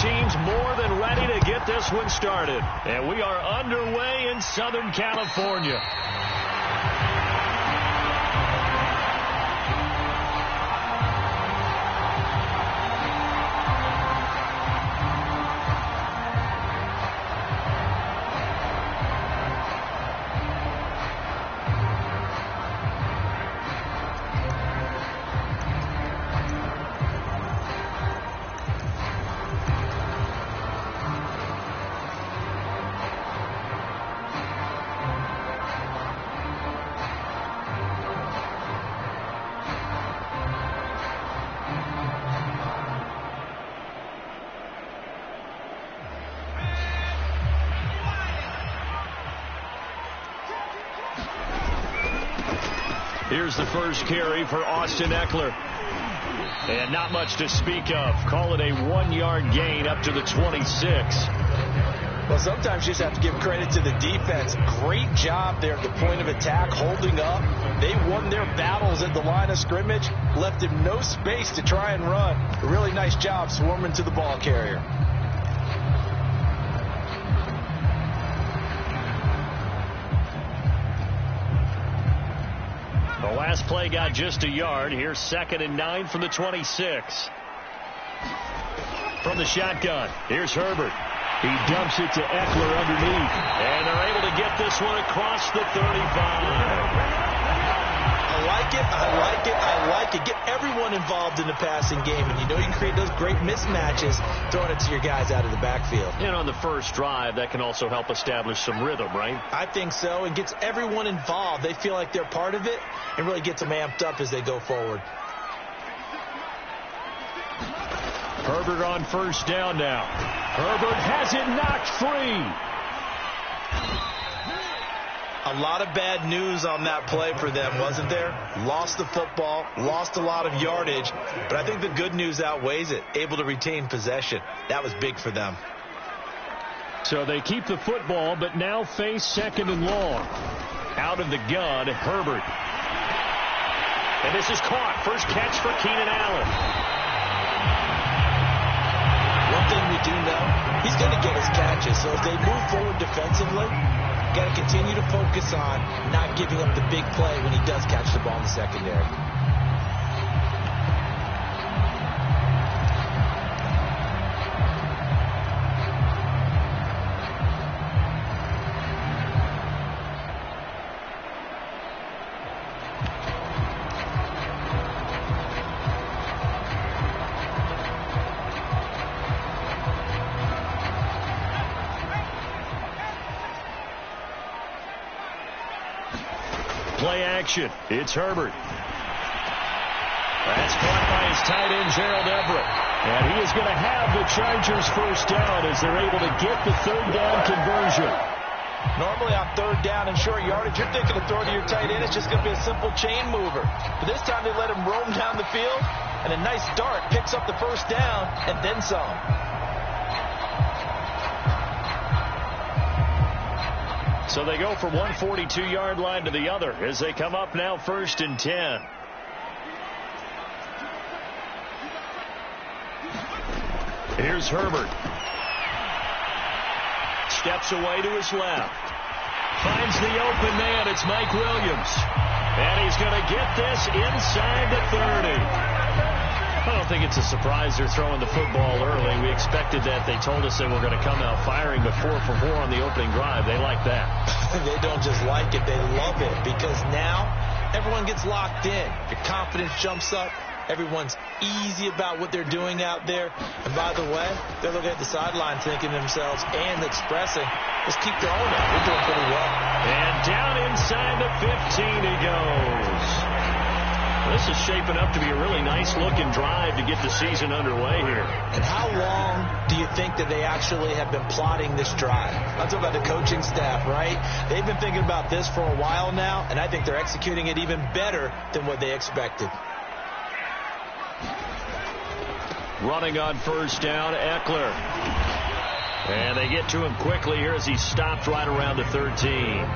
teams more than ready to get this one started. And we are underway in Southern California. Here's the first carry for Austin Eckler. And not much to speak of. Call it a 1-yard gain up to the 26. Well, sometimes you just have to give credit to the defense. Great job there at the point of attack, holding up. They won their battles at the line of scrimmage, left him no space to try and run. A really nice job swarming to the ball carrier. The last play got just a yard. Here's 2nd and 9 from the 26. From the shotgun, here's Herbert. He dumps it to Eckler underneath. And they're able to get this one across the 35. I like it, I like it, I like it. Get everyone involved in the passing game. And you know you can create those great mismatches throwing it to your guys out of the backfield. And on the first drive, that can also help establish some rhythm, right? I think so. It gets everyone involved. They feel like they're part of it and really gets them amped up as they go forward. Herbert on first down now. Herbert has it knocked free. A lot of bad news on that play for them, wasn't there? Lost the football, lost a lot of yardage, but I think the good news outweighs it. Able to retain possession. That was big for them. So they keep the football, but now face 2nd and long. Out of the gun, Herbert. And this is caught. First catch for Keenan Allen. One thing we do know, he's going to get his catches. So if they move forward defensively, got to continue to focus on not giving up the big play when he does catch the ball in the secondary. Play action. It's Herbert. That's caught by his tight end, Gerald Everett. And he is going to have the Chargers first down as they're able to get the 3rd down conversion. Normally on 3rd down and short yardage, you're thinking of throwing to your tight end. It's just going to be a simple chain mover. But this time they let him roam down the field, and a nice dart picks up the first down and then some. So they go from one 42-yard line to the other as they come up now 1st and 10. Here's Herbert. Steps away to his left. Finds the open man. It's Mike Williams. And he's going to get this inside the 30. I don't think it's a surprise they're throwing the football early. We expected that. They told us they were going to come out firing, but 4 for 4 on the opening drive. They like that. They don't just like it, they love it, because now everyone gets locked in. Your confidence jumps up. Everyone's easy about what they're doing out there. And by the way, they're looking at the sideline thinking to themselves and expressing, let's keep throwing it. We're doing pretty well. And down inside the 15 he goes. This is shaping up to be a really nice-looking drive to get the season underway here. And how long do you think that they actually have been plotting this drive? I'm talking about the coaching staff, right? They've been thinking about this for a while now, and I think they're executing it even better than what they expected. Running on first down, Eckler. And they get to him quickly here as he stopped right around the 13.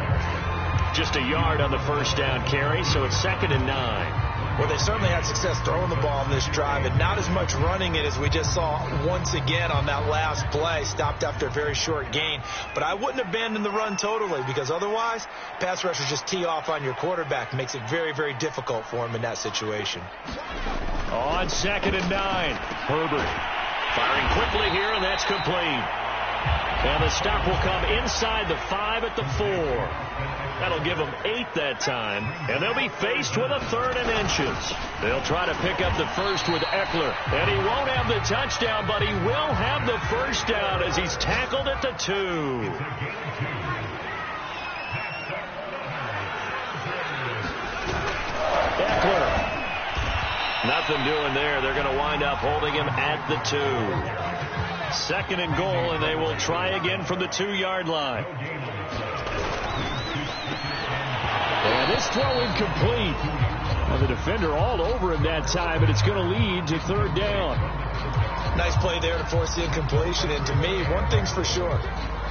Just a yard on the first down carry, so it's 2nd and 9. Well, they certainly had success throwing the ball on this drive and not as much running it as we just saw once again on that last play. Stopped after a very short gain. But I wouldn't abandon the run totally, because otherwise pass rushers just tee off on your quarterback. Makes it very, very difficult for him in that situation. On 2nd and 9, Herbert firing quickly here, and that's complete. And the stop will come inside the 5 at the 4. That'll give them 8 that time, and they'll be faced with a 3rd and inches. They'll try to pick up the first with Eckler, and he won't have the touchdown, but he will have the first down as he's tackled at the 2. Eckler. Nothing doing there. They're going to wind up holding him at the 2. 2nd and goal, and they will try again from the 2-yard line. And this throw incomplete. Well, the defender all over him that time, and it's going to lead to 3rd down. Nice play there to force the incompletion. And to me, one thing's for sure.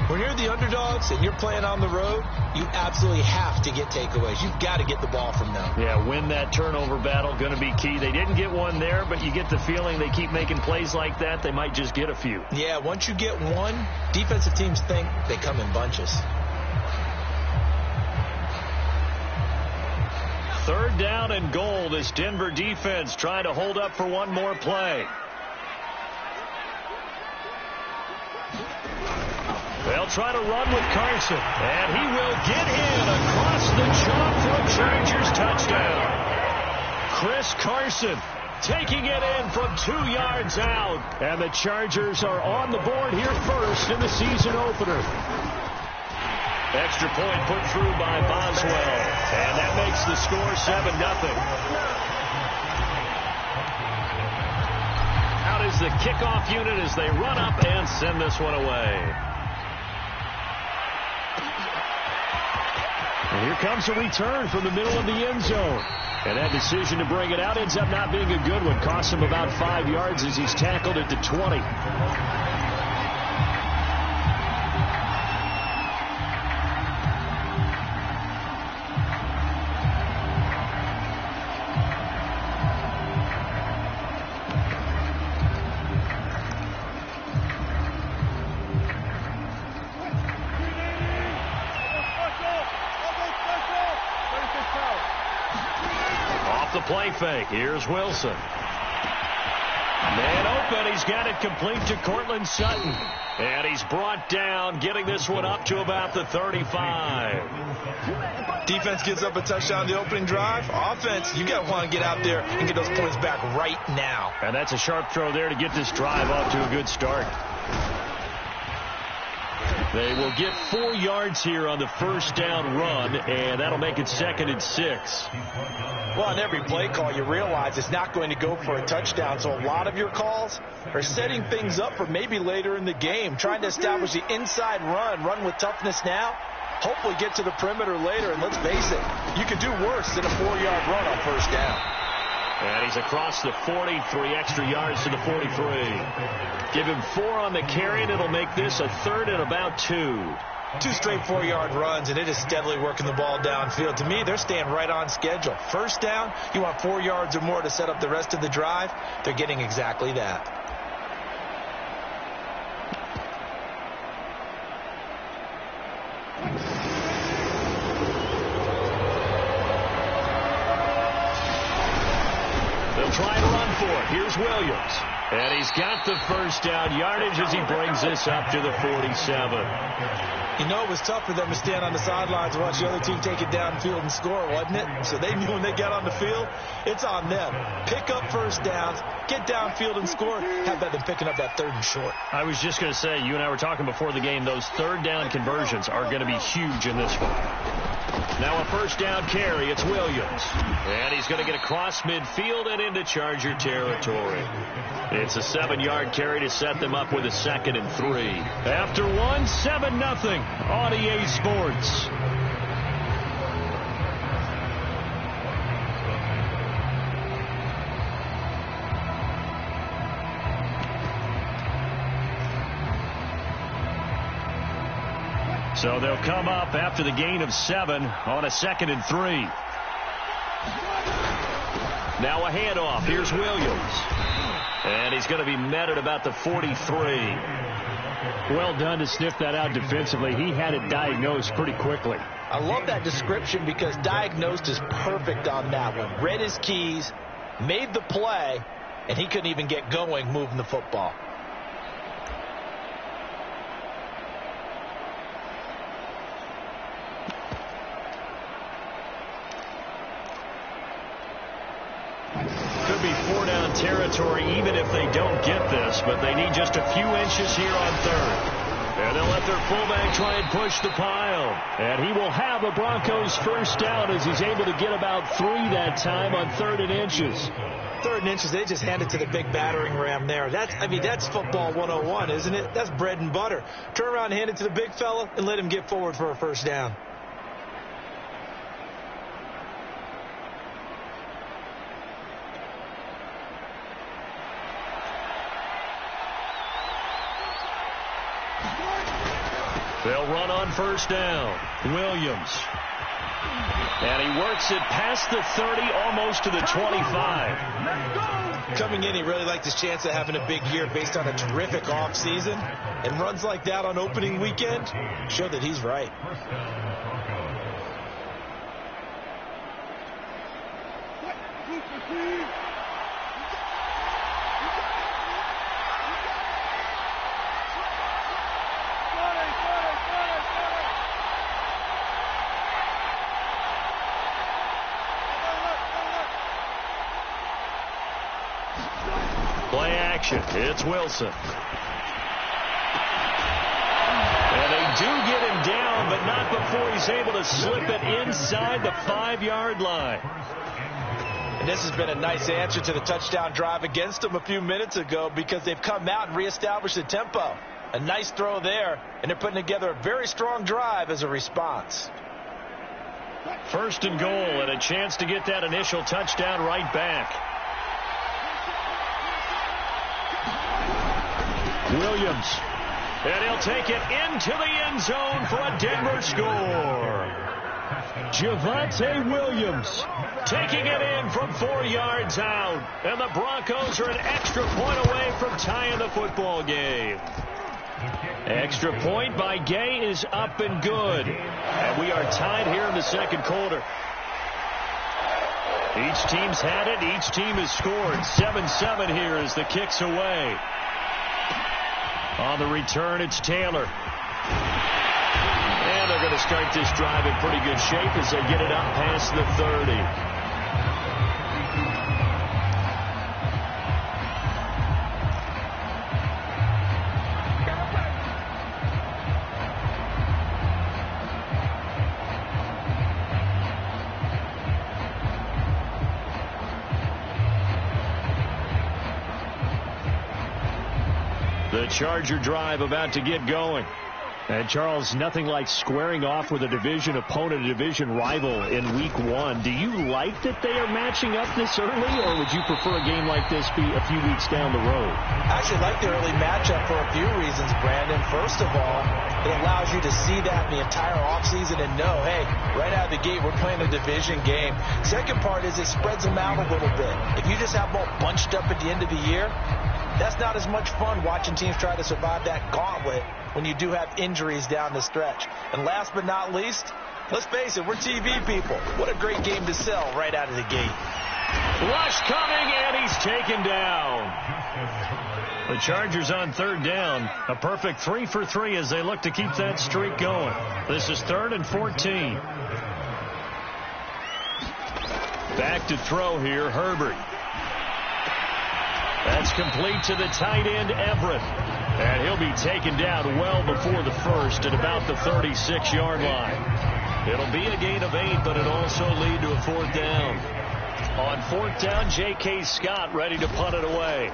When you're the underdogs and you're playing on the road, you absolutely have to get takeaways. You've got to get the ball from them. Yeah, win that turnover battle, going to be key. They didn't get one there, but you get the feeling they keep making plays like that, they might just get a few. Yeah, once you get one, defensive teams think they come in bunches. 3rd down and goal. This Denver defense trying to hold up for one more play. They'll try to run with Carson, and he will get in across the chalk for a Chargers touchdown. Chris Carson taking it in from 2 yards out, and the Chargers are on the board here first in the season opener. Extra point put through by Boswell, and that makes the score 7-0. Out is the kickoff unit as they run up and send this one away. And here comes a return from the middle of the end zone. And that decision to bring it out ends up not being a good one. Costs him about 5 yards as he's tackled at the 20. Play fake. Here's Wilson. Man open. He's got it complete to Cortland Sutton. And he's brought down, getting this one up to about the 35. Defense gives up a touchdown the opening drive. Offense, you got to want to get out there and get those points back right now. And that's a sharp throw there to get this drive off to a good start. They will get 4 yards here on the first down run, and that'll make it 2nd and 6. Well, on every play call, you realize it's not going to go for a touchdown, so a lot of your calls are setting things up for maybe later in the game, trying to establish the inside run with toughness now, hopefully get to the perimeter later, and let's face it, you could do worse than a 4-yard run on first down. And he's across the 40, 3 extra yards to the 43. Give him 4 on the carry, and it'll make this a 3rd and about 2. 2 straight 4-yard runs, and it is steadily working the ball downfield. To me, they're staying right on schedule. First down, you want 4 yards or more to set up the rest of the drive. They're getting exactly that. They'll try to run for it. Here's Williams. And he's got the first down yardage as he brings this up to the 47. You know, it was tough for them to stand on the sidelines and watch the other team take it downfield and score, wasn't it? So they knew when they got on the field, it's on them. Pick up first downs, get downfield and score. How about them picking up that 3rd and short? I was just going to say, you and I were talking before the game, those 3rd down conversions are going to be huge in this one. Now a first down carry, it's Williams. And he's going to get across midfield and into Charger territory. It's a 7-yard carry to set them up with a 2nd and 3. After 1, 7-0 on EA Sports. So they'll come up after the gain of 7 on a 2nd and 3. Now a handoff. Here's Williams. And he's going to be met at about the 43. Well done to sniff that out defensively. He had it diagnosed pretty quickly. I love that description because diagnosed is perfect on that one. Read his keys, made the play, and he couldn't even get going moving the football. Could be 4-down territory even if they don't get this, but they need just a few inches here on third. And they'll let their fullback try and push the pile. And he will have a Broncos first down as he's able to get about 3 that time on 3rd and inches. 3rd and inches, they just hand it to the big battering ram there. That's football 101, isn't it? That's bread and butter. Turn around and hand it to the big fella and let him get forward for a first down. They'll run on first down. Williams. And he works it past the 30, almost to the 25. Coming in, he really liked his chance of having a big year based on a terrific offseason. And runs like that on opening weekend show that he's right. Play action. It's Wilson. And they do get him down, but not before he's able to slip it inside the 5-yard line. And this has been a nice answer to the touchdown drive against them a few minutes ago because they've come out and reestablished the tempo. A nice throw there, and they're putting together a very strong drive as a response. 1st and goal, and a chance to get that initial touchdown right back. Williams. And he'll take it into the end zone for a Denver score. Javonte Williams taking it in from 4 yards out. And the Broncos are an extra point away from tying the football game. Extra point by Gay is up and good. And we are tied here in the 2nd quarter. Each team's had it. Each team has scored. 7-7 here as the kick's away. On the return, it's Taylor. And they're going to start this drive in pretty good shape as they get it up past the 30. The Charger drive about to get going. And, Charles, nothing like squaring off with a division opponent, a division rival in Week 1. Do you like that they are matching up this early, or would you prefer a game like this be a few weeks down the road? I actually like the early matchup for a few reasons, Brandon. First of all, it allows you to see that in the entire offseason and know, hey, right out of the gate, we're playing a division game. Second part is it spreads them out a little bit. If you just have them all bunched up at the end of the year, that's not as much fun watching teams try to survive that gauntlet when you do have injuries down the stretch. And last but not least, let's face it, we're TV people. What a great game to sell right out of the gate. Rush coming, and he's taken down. The Chargers on 3rd down. A perfect 3 for 3 as they look to keep that streak going. This is 3rd and 14. Back to throw here, Herbert. That's complete to the tight end, Everett. And he'll be taken down well before the first at about the 36-yard line. It'll be a gain of 8, but it'll also lead to a 4th down. On 4th down, J.K. Scott ready to punt it away.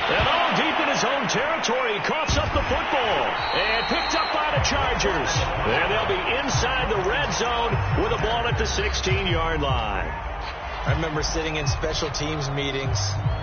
And all deep in his own territory, he coughs up the football. And picked up by the Chargers. And they'll be inside the red zone with a ball at the 16-yard line. I remember sitting in special teams meetings,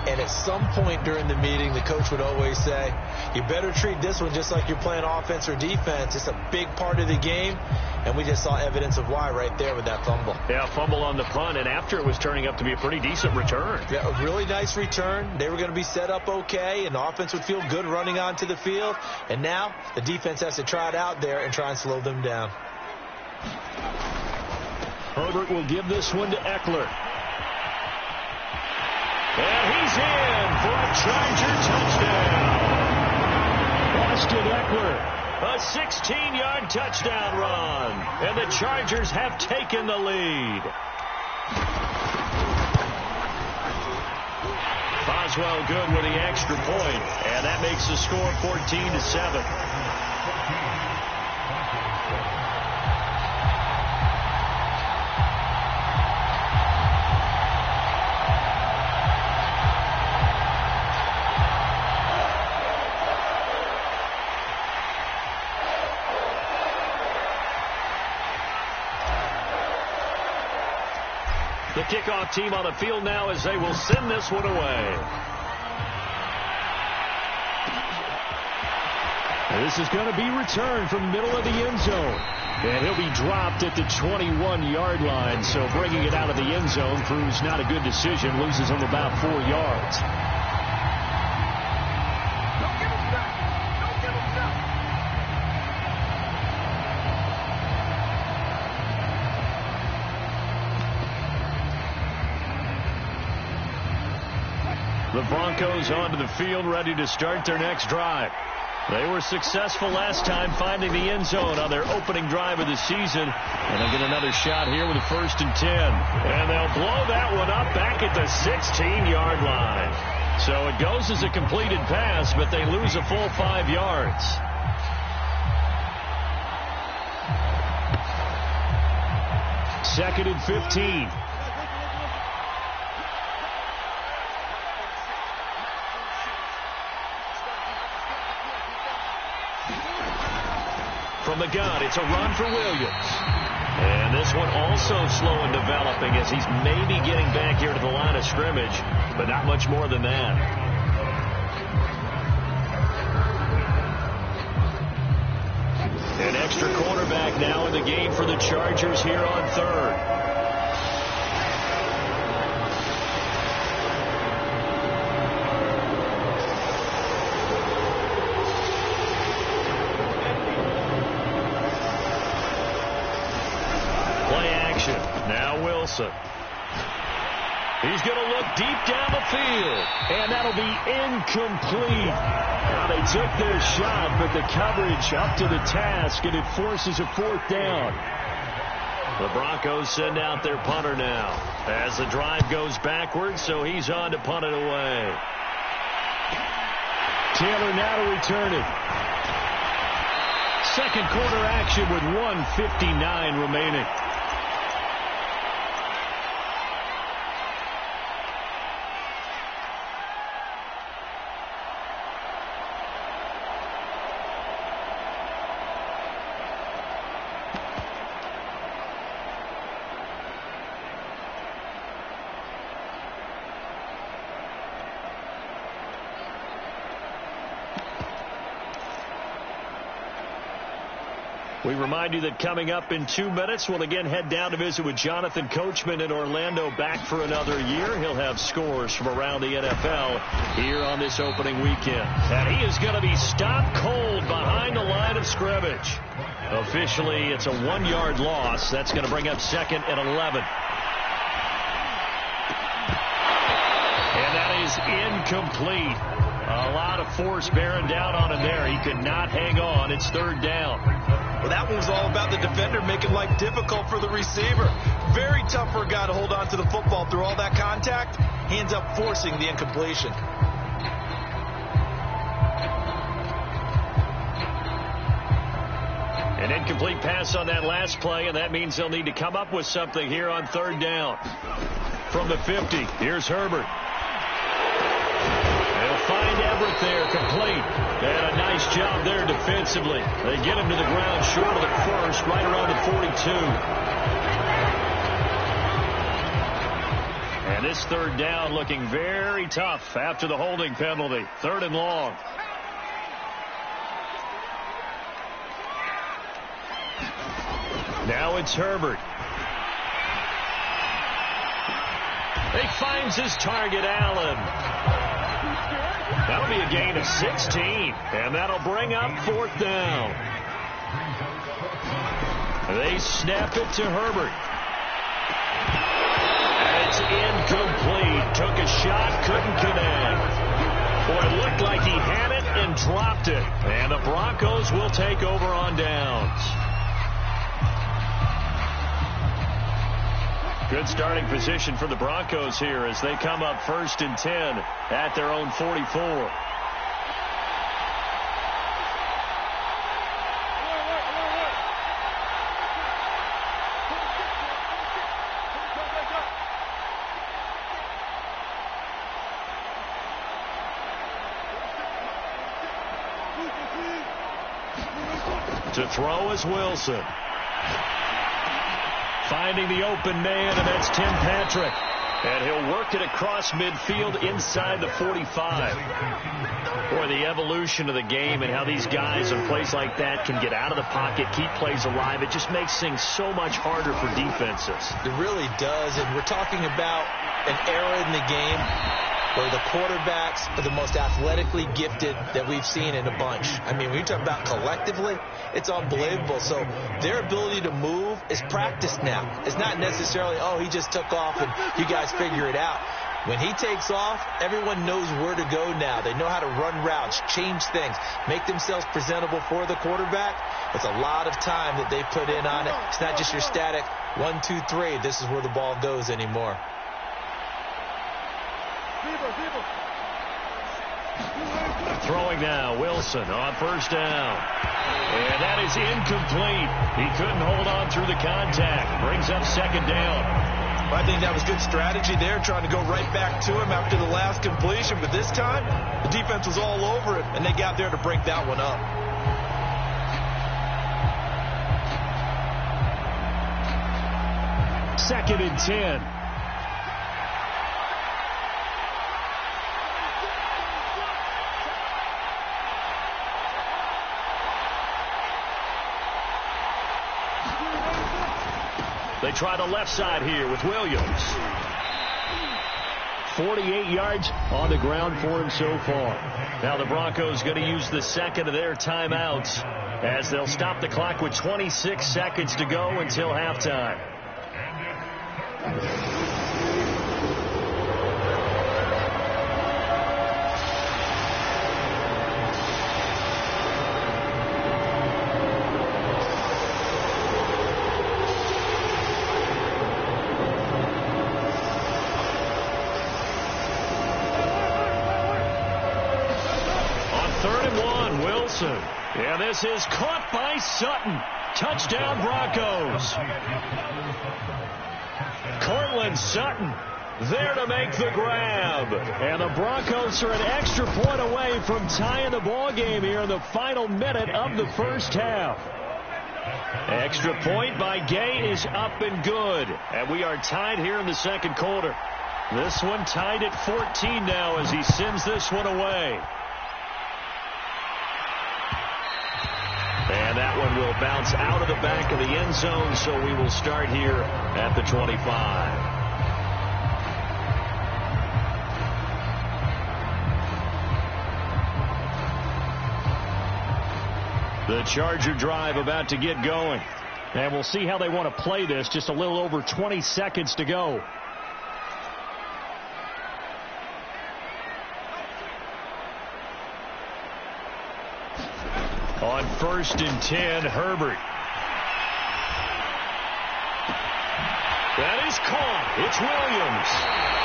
and at some point during the meeting, the coach would always say, you better treat this one just like you're playing offense or defense. It's a big part of the game, and we just saw evidence of why right there with that fumble. Yeah, fumble on the punt, and after it was turning up to be a pretty decent return. Yeah, a really nice return. They were going to be set up okay, and the offense would feel good running onto the field, and now the defense has to try it out there and try and slow them down. Herbert will give this one to Eckler. And he's in for a Charger touchdown. Austin Eckler, a 16-yard touchdown run. And the Chargers have taken the lead. Boswell good with the extra point, and that makes the score 14-7. The kickoff team on the field now as they will send this one away. And this is going to be returned from the middle of the end zone. And he'll be dropped at the 21-yard line. So bringing it out of the end zone proves not a good decision. Loses him about 4 yards. The Broncos onto the field, ready to start their next drive. They were successful last time finding the end zone on their opening drive of the season. And they'll get another shot here with a 1st and 10. And they'll blow that one up back at the 16-yard line. So it goes as a completed pass, but they lose a full 5 yards. Second and 15. From the gun, it's a run for Williams. And this one also slow in developing as he's maybe getting back here to the line of scrimmage, but not much more than that. An extra quarterback now in the game for the Chargers here on third. Now Wilson. He's going to look deep down the field. And that'll be incomplete. Now they took their shot, but the coverage up to the task, and it forces a 4th down. The Broncos send out their punter now as the drive goes backwards, so he's on to punt it away. Taylor now to return it. Second quarter action with 1:59 remaining. We remind you that coming up in 2 minutes, we'll again head down to visit with Jonathan Coachman in Orlando, back for another year. He'll have scores from around the NFL here on this opening weekend. And he is going to be stopped cold behind the line of scrimmage. Officially, it's a 1-yard loss. That's going to bring up 2nd and 11. And that is incomplete. A lot of force bearing down on him there. He could not hang on. It's 3rd down. Well, that one was all about the defender making life difficult for the receiver. Very tough for a guy to hold on to the football through all that contact. He ends up forcing the incompletion. An incomplete pass on that last play, and that means they'll need to come up with something here on 3rd down. From the 50, here's Herbert. They'll find Everett there, complete. And a nice job there defensively. They get him to the ground short of the 1st, right around the 42. And this third down looking very tough after the holding penalty. 3rd and long. Now it's Herbert. He finds his target, Allen. That'll be a gain of 16, and that'll bring up 4th down. They snap it to Herbert. And it's incomplete. Took a shot, couldn't connect. Boy, it looked like he had it and dropped it. And the Broncos will take over on downs. Good starting position for the Broncos here as they come up 1st and 10 at their own 44. To throw is Wilson. Finding the open man, and that's Tim Patrick. And he'll work it across midfield inside the 45. Boy, the evolution of the game and how these guys in plays like that can get out of the pocket, keep plays alive. It just makes things so much harder for defenses. It really does, and we're talking about an era in the game where the quarterbacks are the most athletically gifted that we've seen in a bunch. I mean, when you talk about collectively, it's unbelievable. So their ability to move is practiced now. It's not necessarily, oh, he just took off and you guys figure it out. When he takes off, everyone knows where to go now. They know how to run routes, change things, make themselves presentable for the quarterback. It's a lot of time that they put in on it. It's not just your static 1, 2, 3. This is where the ball goes anymore. Throwing now, Wilson on 1st down. And that is incomplete. He couldn't hold on through the contact. Brings up 2nd down. I think that was good strategy there, trying to go right back to him after the last completion. But this time, the defense was all over it, and they got there to break that one up. Second and 10. They try the left side here with Williams. 48 yards on the ground for him so far. Now the Broncos going to use the second of their timeouts as they'll stop the clock with 26 seconds to go until halftime. And this is caught by Sutton. Touchdown, Broncos. Cortland Sutton there to make the grab. And the Broncos are an extra point away from tying the ball game here in the final minute of the 1st half. Extra point by Gay is up and good. And we are tied here in the 2nd quarter. This one tied at 14 now as he sends this one away. And that one will bounce out of the back of the end zone, so we will start here at the 25. The Charger drive about to get going. And we'll see how they want to play this. Just a little over 20 seconds to go. On 1st and 10, Herbert. That is caught. It's Williams.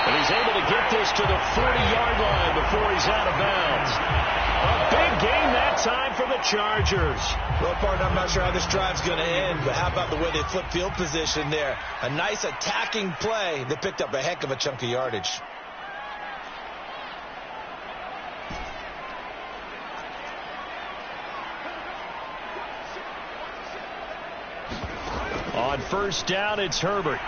And he's able to get this to the 40-yard line before he's out of bounds. A big gain that time for the Chargers. Well, partner, I'm not sure how this drive's going to end, but how about the way they flip field position there? A nice attacking play that picked up a heck of a chunk of yardage. On 1st down, it's Herbert.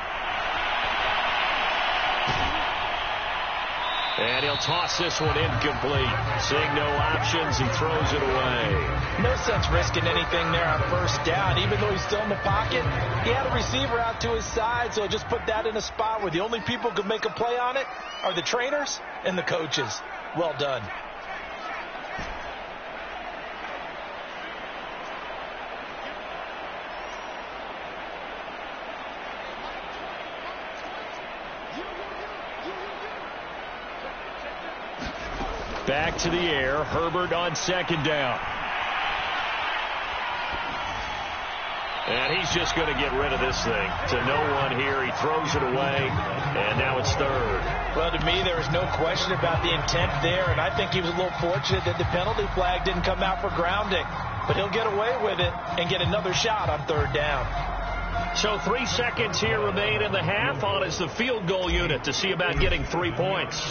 And he'll toss this one incomplete. Seeing no options, he throws it away. No sense risking anything there on first down. Even though he's still in the pocket, he had a receiver out to his side, so just put that in a spot where the only people who can make a play on it are the trainers and the coaches. Well done. Back to the air. Herbert on second down. And he's just going to get rid of this thing. To no one here. He throws it away. And now it's third. Well, to me, there is no question about the intent there. And I think he was a little fortunate that the penalty flag didn't come out for grounding. But he'll get away with it and get another shot on third down. So 3 seconds here remain in the half. On is the field goal unit to see about getting 3 points.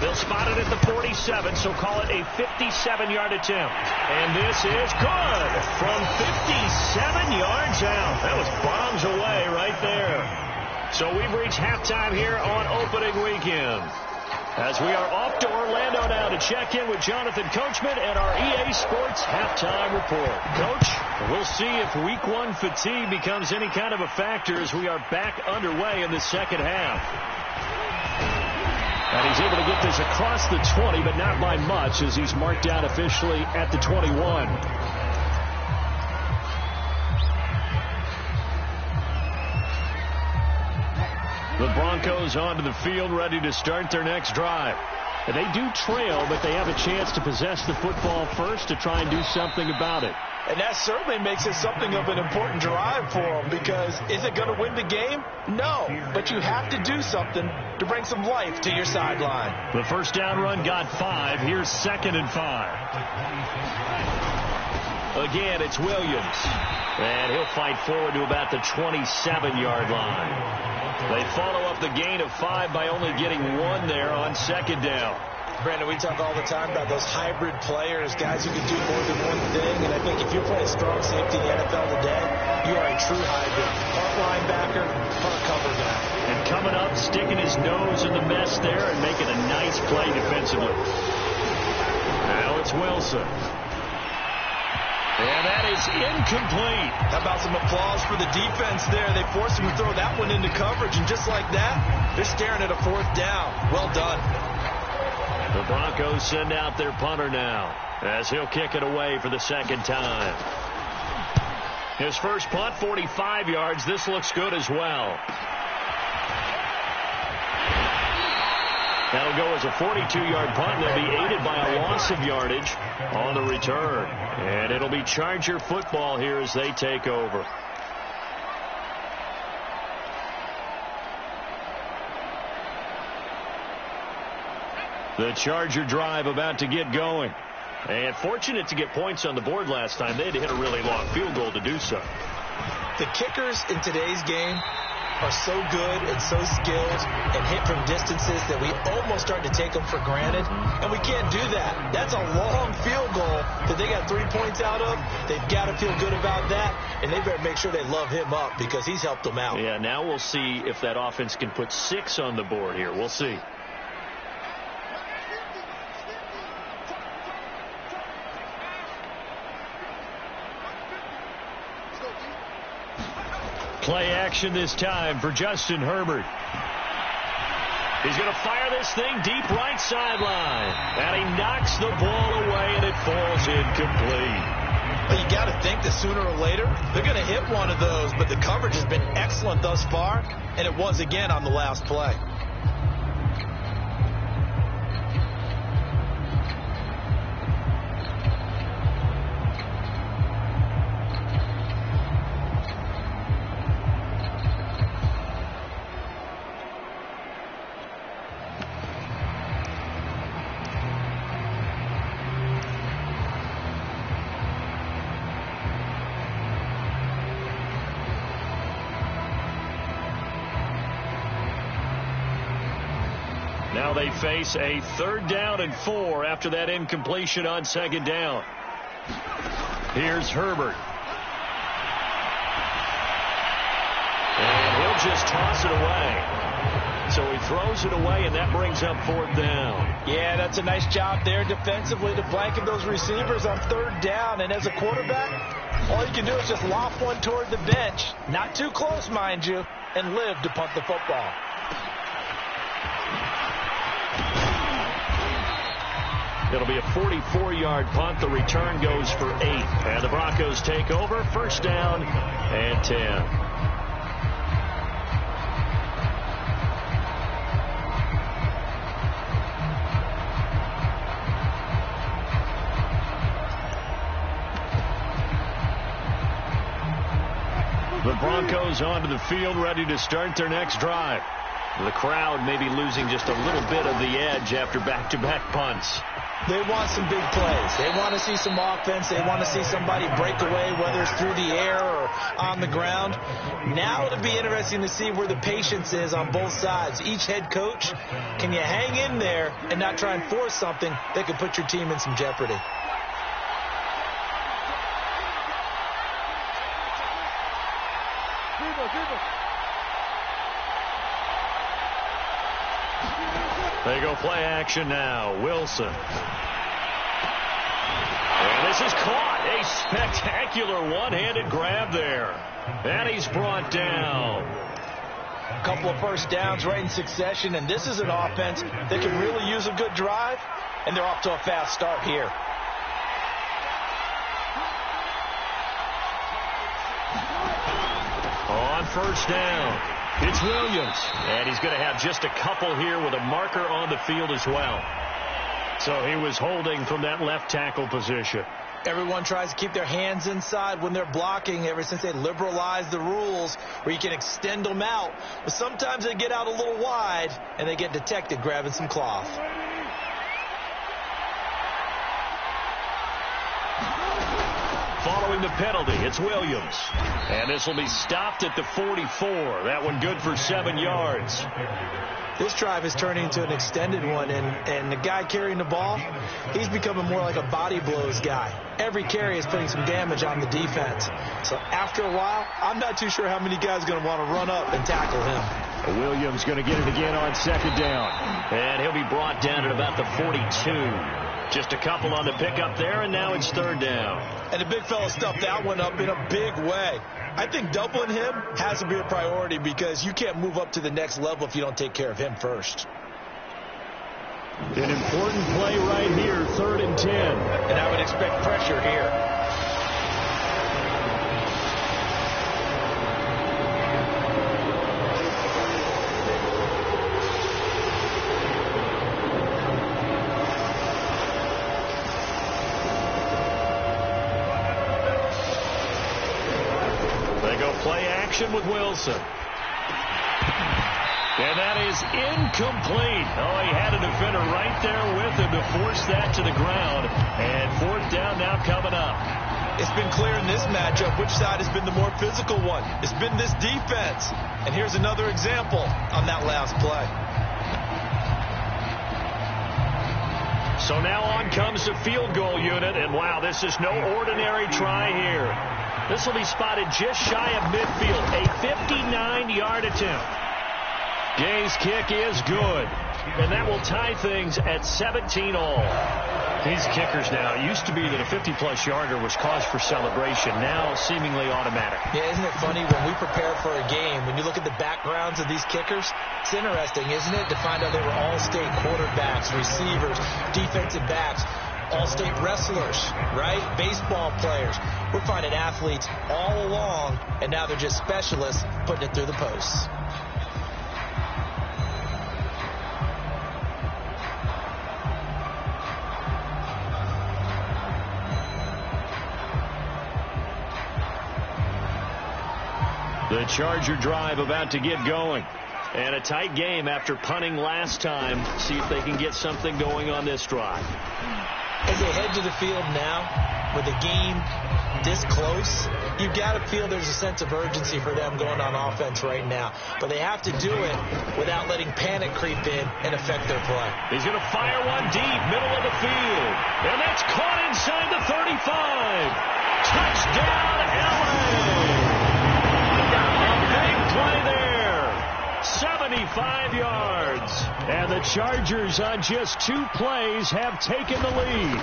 They'll spot it at the 47, so call it a 57-yard attempt. And this is good from 57 yards out. That was bombs away right there. So we've reached halftime here on opening weekend. As we are off to Orlando now to check in with Jonathan Coachman and our EA Sports halftime report. Coach, we'll see if week 1 fatigue becomes any kind of a factor as we are back underway in the second half. And he's able to get this across the 20, but not by much as he's marked down officially at the 21. The Broncos onto the field, ready to start their next drive. And they do trail, but they have a chance to possess the football first to try and do something about it. And that certainly makes it something of an important drive for them, because is it going to win the game? No, but you have to do something to bring some life to your sideline. The first down run got 5. Here's 2nd and 5. Again, it's Williams. And he'll fight forward to about the 27-yard line. They follow up the gain of 5 by only getting 1 there on second down. Brandon, we talk all the time about those hybrid players, guys who can do more than one thing. And I think if you're playing strong safety in the NFL today, you are a true hybrid. Part linebacker, part cover guy. And coming up, sticking his nose in the mess there and making a nice play defensively. Now it's Wilson. And that is incomplete. How about some applause for the defense there? They forced him to throw that one into coverage, and just like that, they're staring at a 4th down. Well done. The Broncos send out their punter now as he'll kick it away for the second time. His first punt, 45 yards. This looks good as well. That'll go as a 42-yard punt. They'll be aided by a loss of yardage on the return. And it'll be Charger football here as they take over. The Charger drive about to get going. And fortunate to get points on the board last time. They had to hit a really long field goal to do so. The kickers in today's game are so good and so skilled and hit from distances that we almost start to take them for granted. And we can't do that. That's a long field goal that they got 3 points out of. They've got to feel good about that. And they better make sure they love him up because he's helped them out. Yeah, now we'll see if that offense can put 6 on the board here. We'll see. Play action this time for Justin Herbert. He's going to fire this thing deep right sideline. And he knocks the ball away, and it falls incomplete. Well, you got to think that sooner or later they're going to hit one of those, but the coverage has been excellent thus far, and it was again on the last play. Now they face a 3rd down and 4 after that incompletion on second down. Here's Herbert. And he'll just toss it away. So he throws it away, and that brings up 4th down. Yeah, that's a nice job there defensively to blanket those receivers on 3rd down. And as a quarterback, all you can do is just loft one toward the bench, not too close, mind you, and live to punt the football. It'll be a 44-yard punt. The return goes for 8. And the Broncos take over. 1st down and 10. The Broncos onto the field, ready to start their next drive. The crowd maybe losing just a little bit of the edge after back-to-back punts. They want some big plays. They want to see some offense. They want to see somebody break away, whether it's through the air or on the ground. Now it'll be interesting to see where the patience is on both sides. Each head coach, can you hang in there and not try and force something that could put your team in some jeopardy? They go play action now. Wilson. And this is caught. A spectacular one-handed grab there. And he's brought down. A couple of 1st downs right in succession, and this is an offense that can really use a good drive, and they're off to a fast start here. On 1st down, it's Williams. And he's going to have just a couple here with a marker on the field as well. So he was holding from that left tackle position. Everyone tries to keep their hands inside when they're blocking ever since they liberalized the rules where you can extend them out. But sometimes they get out a little wide and they get detected grabbing some cloth. Following the penalty, it's Williams. And this will be stopped at the 44. That one good for 7 yards. This drive is turning into an extended one, and the guy carrying the ball, he's becoming more like a body blows guy. Every carry is putting some damage on the defense. So after a while, I'm not too sure how many guys are going to want to run up and tackle him. Williams going to get it again on 2nd down. And he'll be brought down at about the 42. Just a couple on the pickup there, and now it's 3rd down. And the big fella stuffed that one up in a big way. I think doubling him has to be a priority because you can't move up to the next level if you don't take care of him first. An important play right here, 3rd and 10. And I would expect pressure here. Play action with Wilson. And that is incomplete. Oh, he had a defender right there with him to force that to the ground. And 4th down now coming up. It's been clear in this matchup which side has been the more physical one. It's been this defense. And here's another example on that last play. So now on comes the field goal unit. And wow, this is no ordinary try here. This will be spotted just shy of midfield. A 59-yard attempt. Gay's kick is good. And that will tie things at 17 all. These kickers now, it used to be that a 50-plus yarder was cause for celebration. Now seemingly automatic. Yeah, isn't it funny when we prepare for a game, when you look at the backgrounds of these kickers, it's interesting, isn't it, to find out they were all-state quarterbacks, receivers, defensive backs, all-state wrestlers, right? Baseball players. We're finding athletes all along, and now they're just specialists putting it through the posts. The Charger drive about to get going. And a tight game after punting last time. See if they can get something going on this drive. As they head to the field now, with the game this close, you've got to feel there's a sense of urgency for them going on offense right now. But they have to do it without letting panic creep in and affect their play. He's going to fire one deep, middle of the field. And that's caught inside the 35. Touchdown, LA! A big play there. 5 yards. And the Chargers on just 2 plays have taken the lead.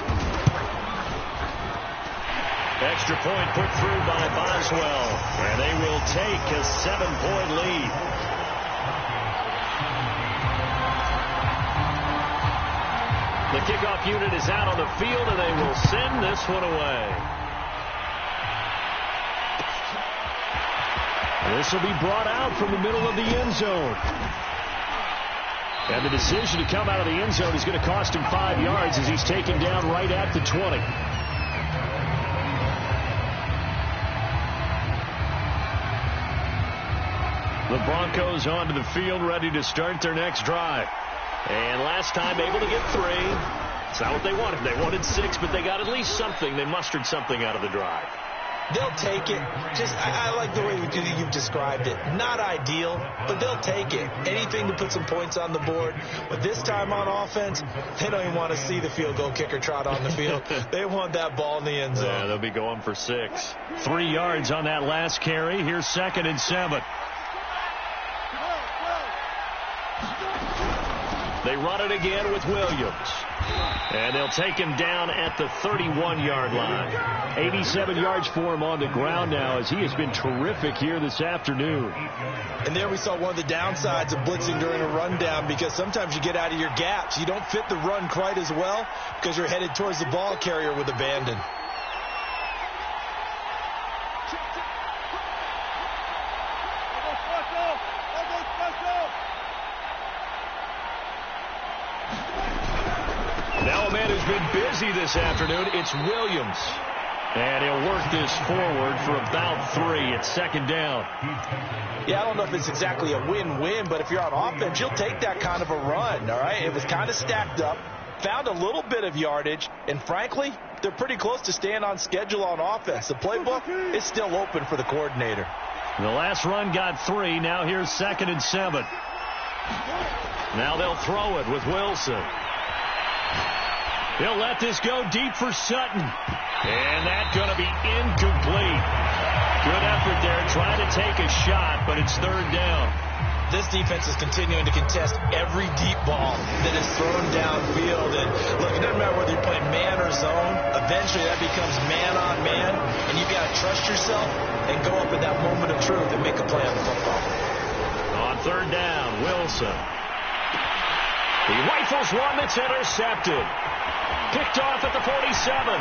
Extra point put through by Boswell. And they will take a 7-point lead. The kickoff unit is out on the field, and they will send this one away. This will be brought out from the middle of the end zone. And the decision to come out of the end zone is going to cost him 5 yards as he's taken down right at the 20. The Broncos onto the field, ready to start their next drive. And last time able to get 3. It's not what they wanted. They wanted 6, but they got at least something. They mustered something out of the drive. They'll take it. I like the way you've described it. Not ideal, but they'll take it. Anything to put some points on the board. But this time on offense, they don't even want to see the field goal kicker trot on the field. They want that ball in the end zone. Yeah, they'll be going for 6. 3 yards on that last carry. Here's 2nd and 7. They run it again with Williams. And they'll take him down at the 31-yard line. 87 yards for him on the ground now as he has been terrific here this afternoon. And there we saw one of the downsides of blitzing during a rundown, because sometimes you get out of your gaps. You don't fit the run quite as well because you're headed towards the ball carrier with abandon. Now a man who's been busy this afternoon, it's Williams. And he'll work this forward for about 3. It's 2nd down. Yeah, I don't know if it's exactly a win-win, but if you're on offense, you'll take that kind of a run, all right? It was kind of stacked up, found a little bit of yardage, and frankly, they're pretty close to staying on schedule on offense. The playbook is still open for the coordinator. The last run got 3. Now here's 2nd and 7. Now they'll throw it with Wilson. He'll let this go deep for Sutton. And that's going to be incomplete. Good effort there, trying to take a shot, but it's 3rd down. This defense is continuing to contest every deep ball that is thrown downfield. And look, it doesn't matter whether you're playing man or zone. Eventually that becomes man on man, and you've got to trust yourself and go up at that moment of truth and make a play on the football. On 3rd down, Wilson. He rifles one that's intercepted. Picked off at the 47.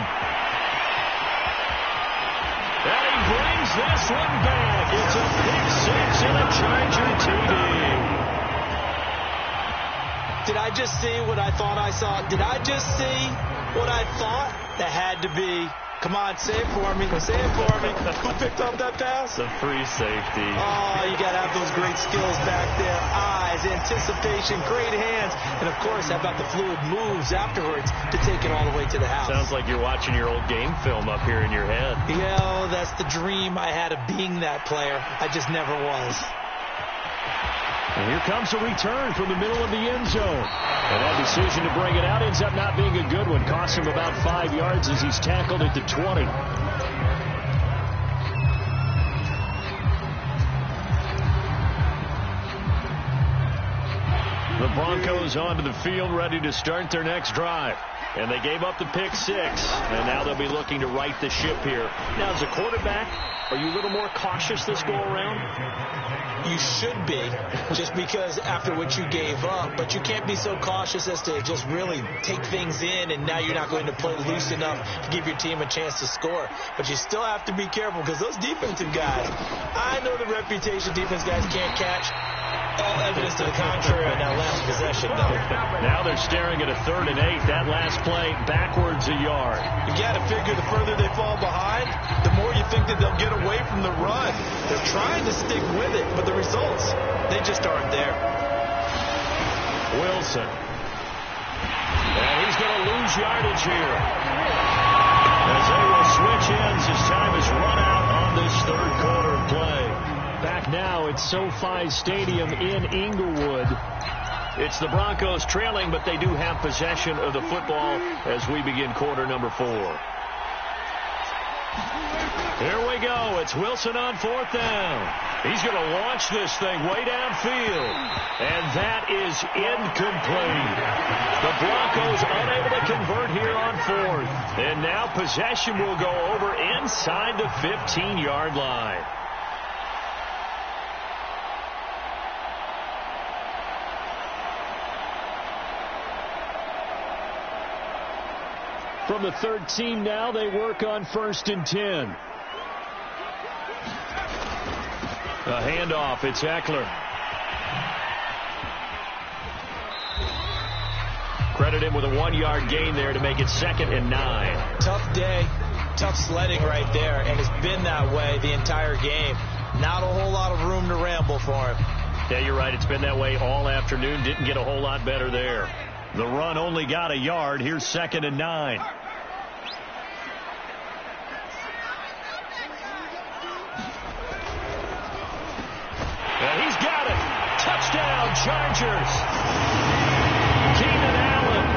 And he brings this one back. It's a pick 6 and a Charger TD. Did I just see what I thought I saw? Did I just see what I thought? That had to be. Come on, say it for me. Say it for me. Who picked up that pass? The free safety. Oh, you got to have those great skills back there. Eyes, anticipation, great hands. And, of course, how about the fluid moves afterwards to take it all the way to the house? Sounds like you're watching your old game film up here in your head. Yeah, that's the dream I had of being that player. I just never was. And here comes a return from the middle of the end zone. And that decision to bring it out ends up not being a good one. Costs him about 5 yards as he's tackled at the 20. The Broncos onto the field, ready to start their next drive. And they gave up the pick 6, and now they'll be looking to right the ship here. Now, as a quarterback, are you a little more cautious this go-around? You should be, just because after what you gave up. But you can't be so cautious as to just really take things in, and now you're not going to play loose enough to give your team a chance to score. But you still have to be careful, because those defensive guys, I know the reputation defense guys can't catch. All evidence to the contrary on that last possession, though. Now they're staring at a 3rd and 8. That last play, backwards a yard. You got to figure the further they fall behind, the more you think that they'll get away from the run. They're trying to stick with it, but the results, they just aren't there. Wilson. And he's going to lose yardage here. As they will switch ends as time is run out on this 3rd quarter play. Back now at SoFi Stadium in Inglewood. It's the Broncos trailing, but they do have possession of the football as we begin quarter number 4. Here we go. It's Wilson on 4th down. He's going to launch this thing way downfield. And that is incomplete. The Broncos unable to convert here on fourth. And now possession will go over inside the 15-yard line. From the 13 now, they work on 1st and 10. A handoff. It's Eckler. Credit him with a 1-yard gain there to make it 2nd and 9. Tough day. Tough sledding right there, and it's been that way the entire game. Not a whole lot of room to ramble for him. Yeah, you're right. It's been that way all afternoon. Didn't get a whole lot better there. The run only got a yard. Here's 2nd and 9. And he's got it. Touchdown, Chargers. Keenan Allen,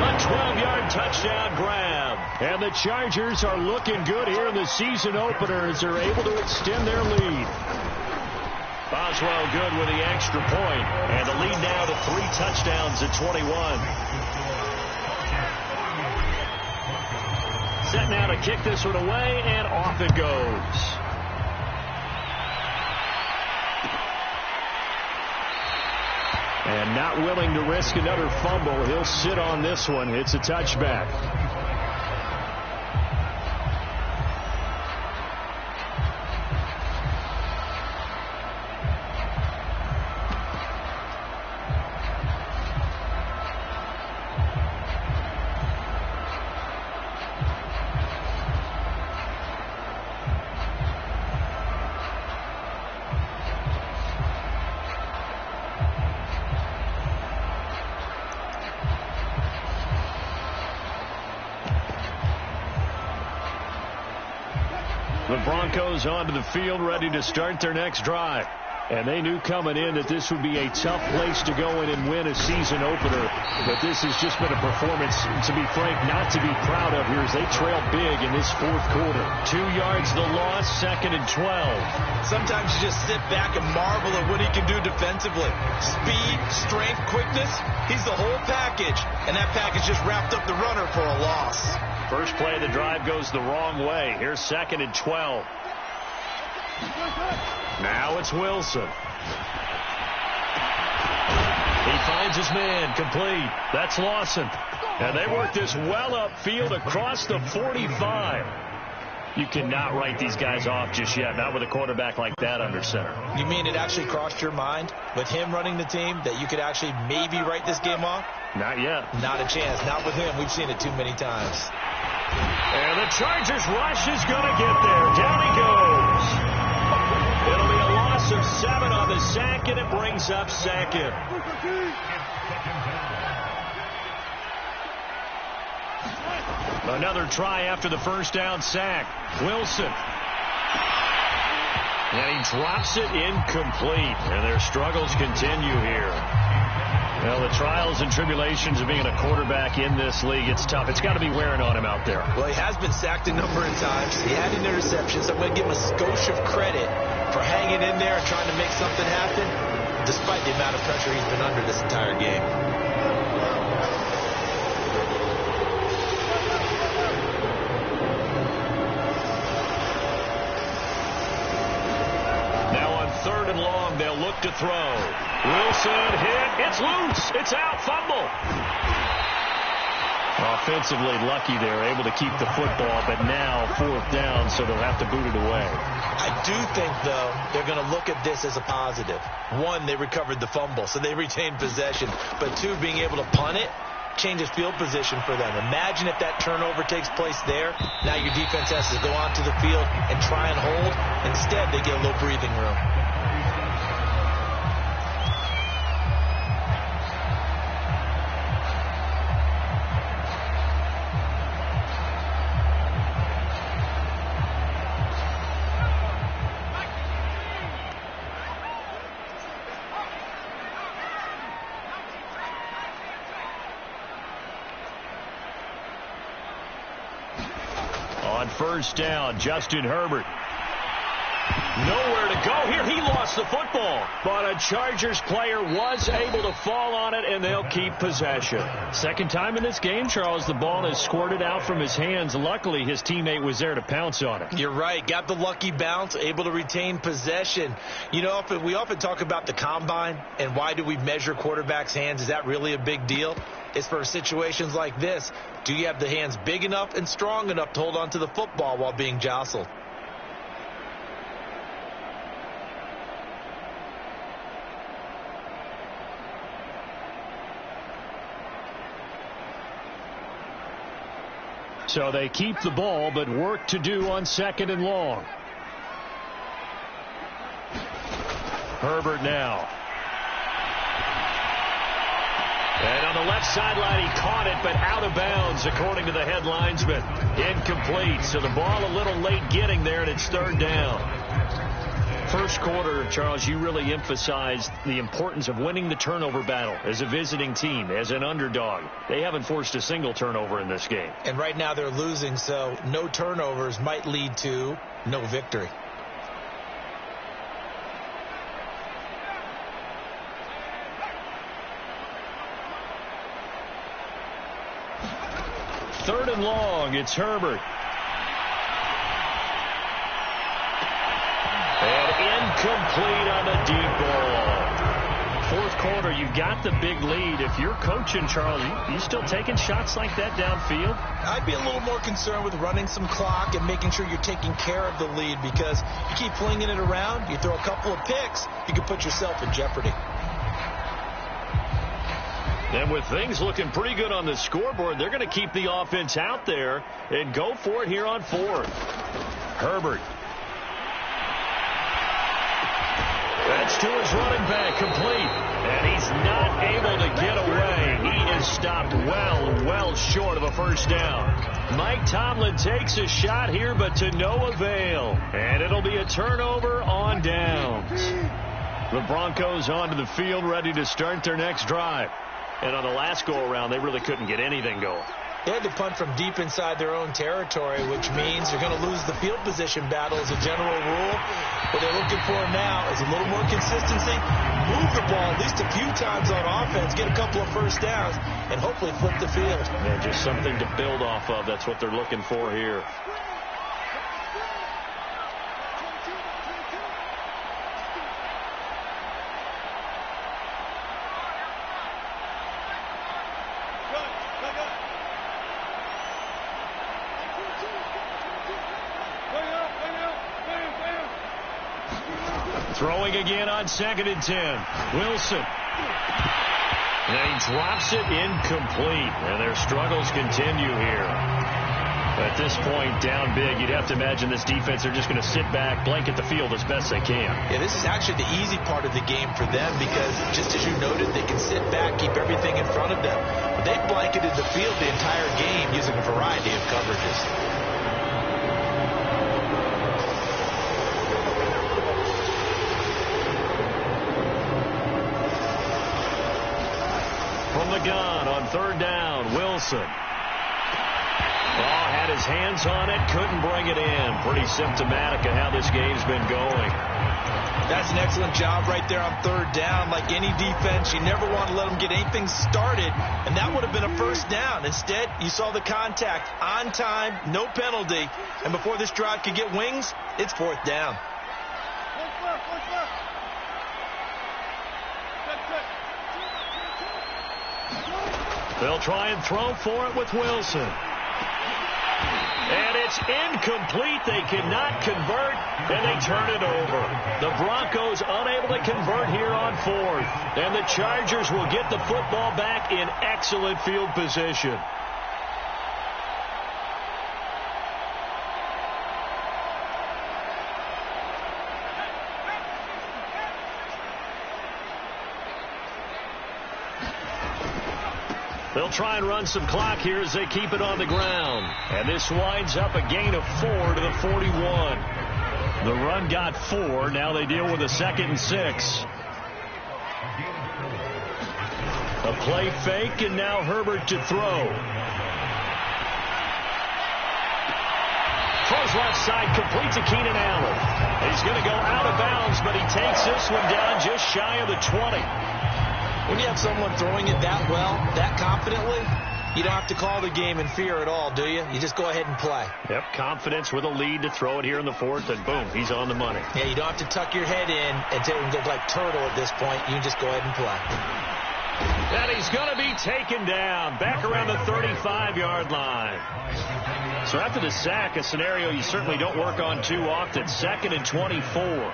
a 12-yard touchdown grab. And the Chargers are looking good here in the season opener as they're able to extend their lead. Boswell good with the extra point. And the lead now to 3 touchdowns at 21. Set now to kick this one away, and off it goes. And not willing to risk another fumble. He'll sit on this one. It's a touchback. The Broncos onto the field, ready to start their next drive. And they knew coming in that this would be a tough place to go in and win a season opener. But this has just been a performance, to be frank, not to be proud of here as they trail big in this fourth quarter. 2 yards the loss, 2nd and 12. Sometimes you just sit back and marvel at what he can do defensively. Speed, strength, quickness, he's the whole package. And that package just wrapped up the runner for a loss. First play of the drive goes the wrong way. Here's 2nd and 12. Now it's Wilson. He finds his man, complete. That's Lawson. And they work this well upfield across the 45. You cannot write these guys off just yet, not with a quarterback like that under center. You mean it actually crossed your mind with him running the team that you could actually maybe write this game off? Not yet. Not a chance. Not with him. We've seen it too many times. And the Chargers rush is going to get there. Down he goes. It'll be a loss of 7 on the sack, and it brings up 2nd. Another try after the first down sack. Wilson. And he drops it incomplete. And their struggles continue here. Well, the trials and tribulations of being a quarterback in this league, it's tough. It's got to be wearing on him out there. Well, he has been sacked a number of times. He had an interception, so I'm going to give him a skosh of credit for hanging in there and trying to make something happen, despite the amount of pressure he's been under this entire game. Now on 3rd and long, they'll look to throw. Wilson hit. It's loose. It's out. Fumble. Offensively lucky they're able to keep the football, but now 4th down, so they'll have to boot it away. I do think, though, they're going to look at this as a positive. 1, they recovered the fumble, so they retained possession. But 2, being able to punt it changes field position for them. Imagine if that turnover takes place there. Now your defense has to go onto the field and try and hold. Instead, they get a little breathing room. On 1st down, Justin Herbert. Nowhere to go here. He lost the football. But a Chargers player was able to fall on it, and they'll keep possession. Second time in this game, Charles, the ball has squirted out from his hands. Luckily, his teammate was there to pounce on it. You're right. Got the lucky bounce, able to retain possession. You know, we often talk about the combine and why do we measure quarterbacks' hands. Is that really a big deal? It's for situations like this. Do you have the hands big enough and strong enough to hold on to the football while being jostled? So they keep the ball, but work to do on 2nd and long. Herbert now. And on the left sideline, he caught it, but out of bounds, according to the head linesman. Incomplete. So the ball a little late getting there, and it's 3rd down. First quarter, Charles, you really emphasized the importance of winning the turnover battle as a visiting team, as an underdog. They haven't forced a single turnover in this game. And right now they're losing, so no turnovers might lead to no victory. Third and long, it's Herbert. Incomplete on the deep ball. Fourth quarter, you've got the big lead. If you're coaching, Charles, you still taking shots like that downfield? I'd be a little more concerned with running some clock and making sure you're taking care of the lead, because you keep flinging it around, you throw a couple of picks, you can put yourself in jeopardy. And with things looking pretty good on the scoreboard, they're going to keep the offense out there and go for it here on 4th. Herbert. That's to his running back, complete. And he's not able to get away. He is stopped well short of a first down. Mike Tomlin takes a shot here, but to no avail. And it'll be a turnover on downs. The Broncos onto the field, ready to start their next drive. And on the last go-around, they really couldn't get anything going. They had to punt from deep inside their own territory, which means you're going to lose the field position battle as a general rule. What they're looking for now is a little more consistency, move the ball at least a few times on offense, get a couple of first downs, and hopefully flip the field. Yeah, just something to build off of. That's what they're looking for here. Throwing again on 2nd and 10. Wilson. And he drops it incomplete. And their struggles continue here. At this point, down big, you'd have to imagine this defense are just going to sit back, blanket the field as best they can. Yeah, this is actually the easy part of the game for them, because just as you noted, they can sit back, keep everything in front of them. But they've blanketed the field the entire game using a variety of coverages. From the gun on 3rd down, Wilson. Oh, had his hands on it, couldn't bring it in. Pretty symptomatic of how this game's been going. That's an excellent job right there on 3rd down. Like any defense, you never want to let them get anything started, and that would have been a first down. Instead, you saw the contact on time, no penalty, and before this drive could get wings, it's 4th down. They'll try and throw for it with Wilson. And it's incomplete. They cannot convert, and they turn it over. The Broncos unable to convert here on 4th. And the Chargers will get the football back in excellent field position. They'll try and run some clock here as they keep it on the ground. And this winds up a gain of 4 to the 41. The run got 4. Now they deal with a 2nd and 6. A play fake, and now Herbert to throw. From Throws left side, complete to Keenan Allen. He's going to go out of bounds, but he takes this one down just shy of the 20. When you have someone throwing it that well, that confidently, you don't have to call the game in fear at all, do you? You just go ahead and play. Yep, confidence with a lead to throw it here in the fourth, and boom, he's on the money. Yeah, you don't have to tuck your head in and go like turtle at this point. You can just go ahead and play. And he's going to be taken down back around the 35-yard line. So after the sack, a scenario you certainly don't work on too often. 2nd and 24.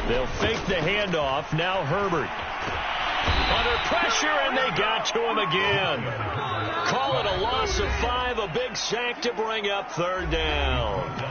They'll fake the handoff. Now Herbert. Under pressure, and they got to him again. Call it a loss of 5, a big sack to bring up 3rd down.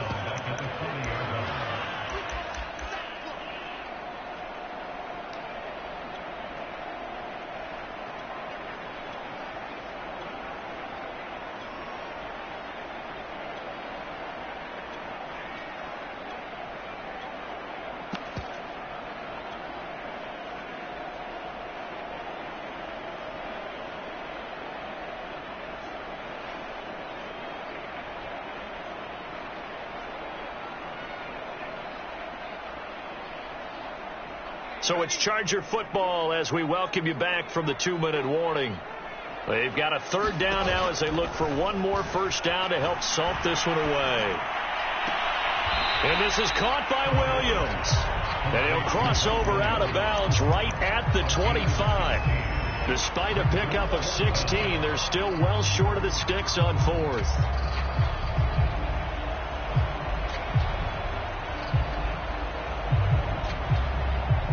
So it's Charger football as we welcome you back from the 2-minute warning. They've got a 3rd down now as they look for one more first down to help salt this one away. And this is caught by Williams. And he'll cross over out of bounds right at the 25. Despite a pickup of 16, they're still well short of the sticks on 4th.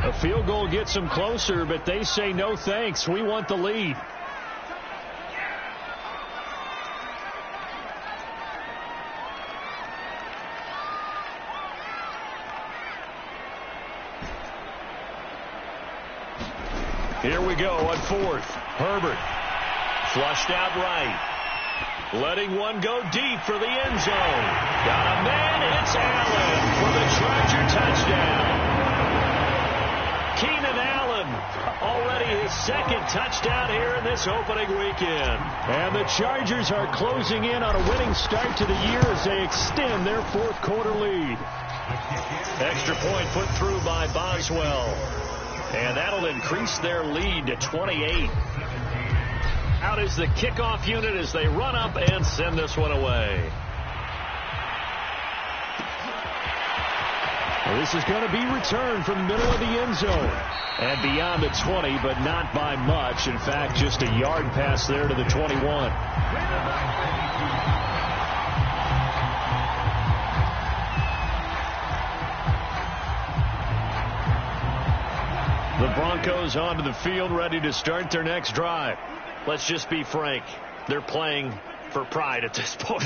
A field goal gets them closer, but they say no thanks. We want the lead. Here we go on 4th. Herbert flushed out right. Letting one go deep for the end zone. Got a man. It's Allen for the Charger touchdown. Keenan Allen, already his 2nd touchdown here in this opening weekend. And the Chargers are closing in on a winning start to the year as they extend their 4th quarter lead. Extra point put through by Boswell. And that'll increase their lead to 28. Out is the kickoff unit as they run up and send this one away. This is going to be returned from the middle of the end zone. And beyond the 20, but not by much. In fact, just a yard pass there to the 21. The Broncos onto the field, ready to start their next drive. Let's just be frank. They're playing for pride at this point.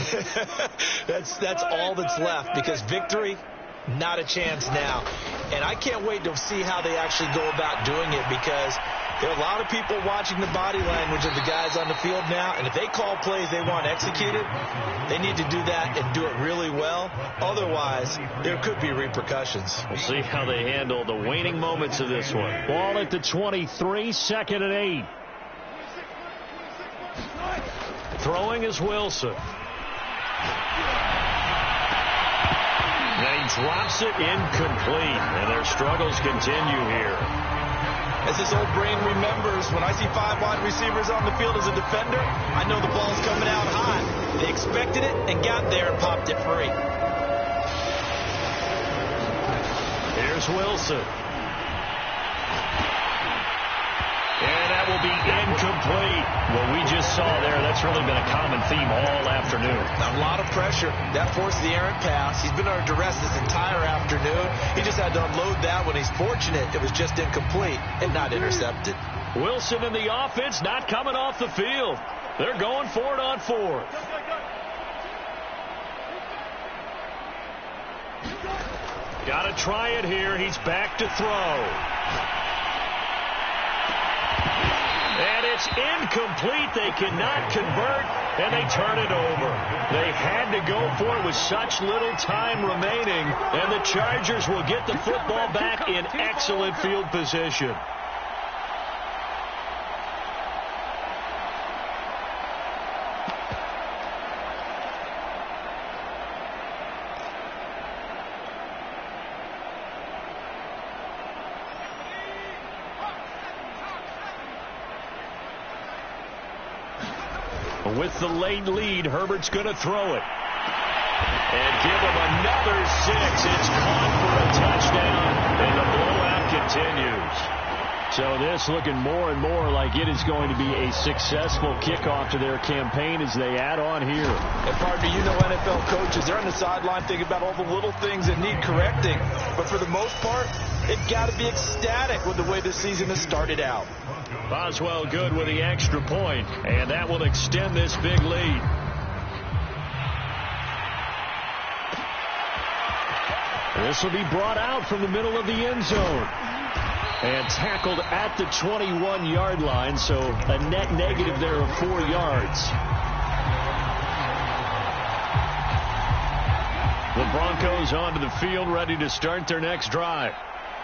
That's all that's left, because victory, not a chance now. And I can't wait to see how they actually go about doing it, because there are a lot of people watching the body language of the guys on the field now, and if they call plays they want executed, they need to do that and do it really well. Otherwise, there could be repercussions. We'll see how they handle the waning moments of this one. Ball at the 23, 2nd and 8. Throwing is Wilson. And he drops it incomplete, and their struggles continue here. As this old brain remembers, when I see 5 wide receivers on the field as a defender, I know the ball's coming out high. They expected it and got there and popped it free. Here's Wilson. And that will be incomplete. What we just saw there, that's really been a common theme all afternoon. A lot of pressure. That forced the errant pass. He's been under duress this entire afternoon. He just had to unload that when he's fortunate. It was just incomplete and not intercepted. Wilson and the offense not coming off the field. They're going for it on 4th. Got to try it here. He's back to throw. And it's incomplete. They cannot convert, and they turn it over. They had to go for it with such little time remaining, and the Chargers will get the football back in excellent field position. With the late lead, Herbert's going to throw it. And give him another 6. It's caught for a touchdown, and the blowout continues. So this looking more and more like it is going to be a successful kickoff to their campaign as they add on here. And partner, you know NFL coaches, they're on the sideline thinking about all the little things that need correcting. But for the most part, they've got to be ecstatic with the way the season has started out. Boswell good with the extra point, and that will extend this big lead. This will be brought out from the middle of the end zone. And tackled at the 21-yard line, so a net negative there of 4 yards. The Broncos onto the field, ready to start their next drive.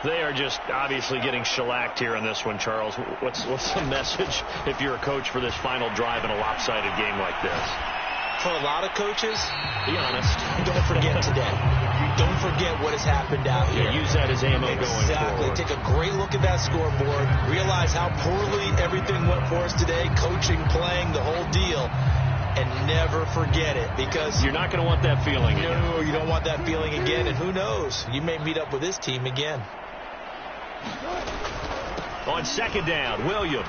They are just obviously getting shellacked here in this one, Charles. What's the message if you're a coach for this final drive in a lopsided game like this? For a lot of coaches, be honest. Don't forget today. Don't forget what has happened out here. Yeah, use that as ammo going forward. Exactly. Take a great look at that scoreboard. Realize how poorly everything went for us today. Coaching, playing, the whole deal. And never forget it, because you're not going to want that feeling again. No, you don't want that feeling again. And who knows? You may meet up with this team again. On second down, Williams.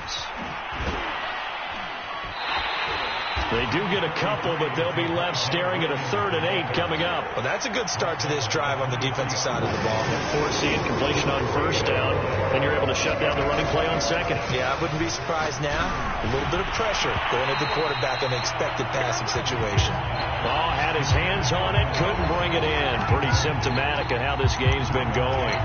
They do get a couple, but they'll be left staring at a 3rd and 8 coming up. Well, that's a good start to this drive on the defensive side of the ball. Forcing completion on first down, and you're able to shut down the running play on second. Yeah, I wouldn't be surprised now. A little bit of pressure going at the quarterback on the expected passing situation. Ball had his hands on it, couldn't bring it in. Pretty symptomatic of how this game's been going.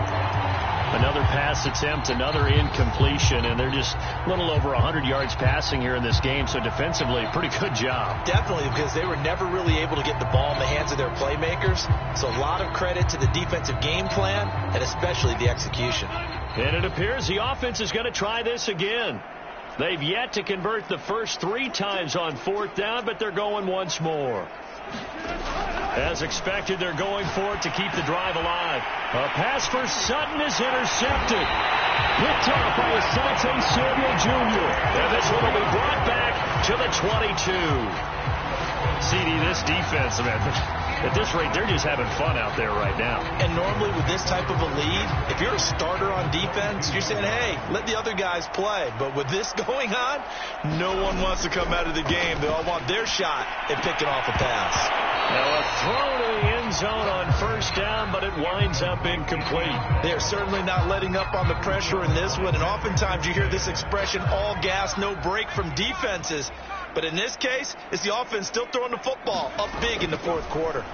Another pass attempt, another incompletion, and they're just a little over 100 yards passing here in this game, so defensively, pretty good job. Definitely, because they were never really able to get the ball in the hands of their playmakers, so a lot of credit to the defensive game plan, and especially the execution. And it appears the offense is going to try this again. They've yet to convert the first 3 times on 4th down, but they're going once more. As expected, they're going for it to keep the drive alive. A pass for Sutton is intercepted. Picked off by Asante Samuel Jr. And this one will be brought back to the 22. CD, this defense, man, at this rate, they're just having fun out there right now. And normally with this type of a lead, if you're a starter on defense, you're saying, hey, let the other guys play. But with this going on, no one wants to come out of the game. They all want their shot at picking off a pass. Now a throw to the end zone on first down, but it winds up incomplete. They're certainly not letting up on the pressure in this one. And oftentimes you hear this expression, all gas, no break from defenses. But in this case, it's the offense still throwing the football up big in the 4th quarter. And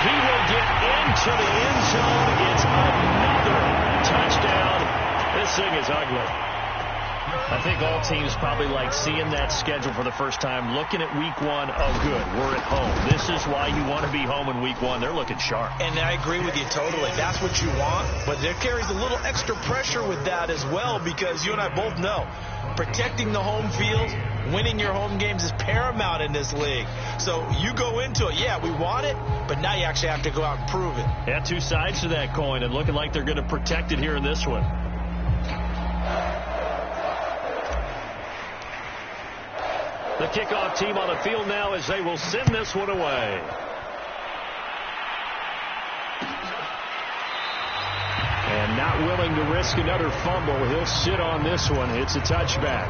he will get into the end zone. It's another touchdown. This thing is ugly. I think all teams probably like seeing that schedule for the first time, looking at week 1. Oh, good, we're at home. This is why you want to be home in week 1. They're looking sharp. And I agree with you totally. That's what you want. But there carries a little extra pressure with that as well, because you and I both know protecting the home field, winning your home games is paramount in this league. So you go into it, yeah, we want it, but now you actually have to go out and prove it. Yeah, 2 sides to that coin, and looking like they're going to protect it here in this one. The kickoff team on the field now as they will send this one away. And not willing to risk another fumble. He'll sit on this one. It's a touchback.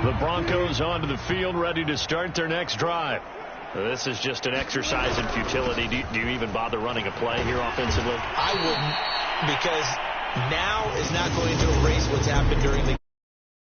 The Broncos onto the field, ready to start their next drive. This is just an exercise in futility. Do you even bother running a play here offensively? I wouldn't, because now is not going to erase what's happened during the